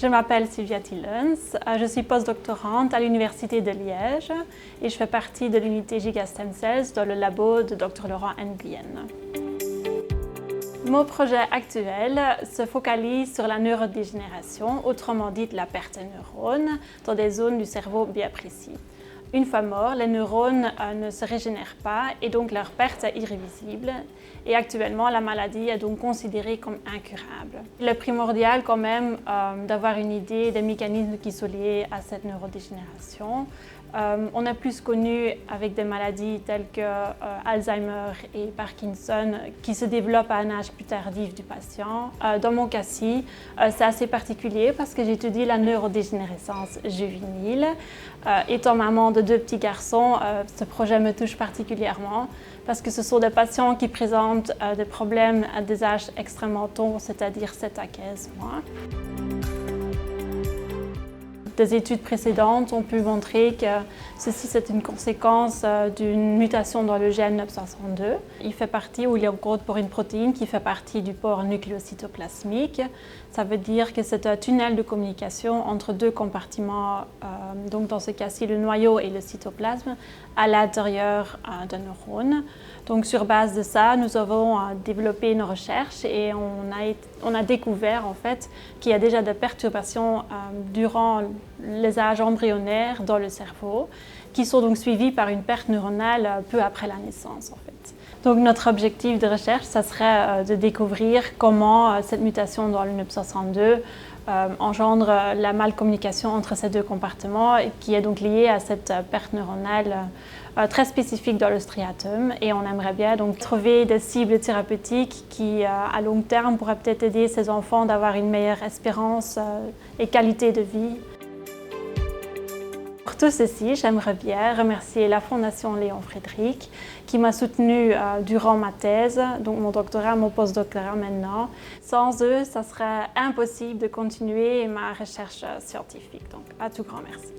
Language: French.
Je m'appelle Sylvia Tillens, je suis postdoctorante à l'Université de Liège et je fais partie de l'unité GigaStem Cells dans le labo de Dr Laurent Nguyen. Mon projet actuel se focalise sur la neurodégénération, autrement dit la perte de neurones, dans des zones du cerveau bien précises. Une fois morts, les neurones ne se régénèrent pas et donc leur perte est irréversible. Et actuellement, la maladie est donc considérée comme incurable. Il est primordial quand même d'avoir une idée des mécanismes qui sont liés à cette neurodégénération. On est plus connu avec des maladies telles que Alzheimer et Parkinson qui se développent à un âge plus tardif du patient. Dans mon cas-ci, c'est assez particulier parce que j'étudie la neurodégénérescence juvénile. Étant maman de 2 petits garçons, ce projet me touche particulièrement parce que ce sont des patients qui présentent des problèmes à des âges extrêmement tôt, c'est-à-dire 7 à 15 mois. Des études précédentes ont pu montrer que ceci c'est une conséquence d'une mutation dans le gène NUP62. Il fait partie, ou il encode pour une protéine qui fait partie du pore nucléocytoplasmique. Ça veut dire que c'est un tunnel de communication entre 2 compartiments, donc dans ce cas-ci le noyau et le cytoplasme, à l'intérieur d'un neurone. Donc sur base de ça, nous avons développé nos recherches et on a découvert en fait qu'il y a déjà des perturbations durant les âges embryonnaires dans le cerveau, qui sont donc suivies par une perte neuronale peu après la naissance en fait. Donc notre objectif de recherche, ça serait de découvrir comment cette mutation dans le NUP62 engendre la malcommunication entre ces 2 compartiments qui est donc liée à cette perte neuronale très spécifique dans le striatum et on aimerait bien donc trouver des cibles thérapeutiques qui à long terme pourraient peut-être aider ces enfants d'avoir une meilleure espérance et qualité de vie. Pour tout ceci, j'aimerais bien remercier la Fondation Léon Frédéric qui m'a soutenue durant ma thèse, donc mon doctorat, mon postdoctorat maintenant. Sans eux, ça serait impossible de continuer ma recherche scientifique. Donc, un tout grand merci.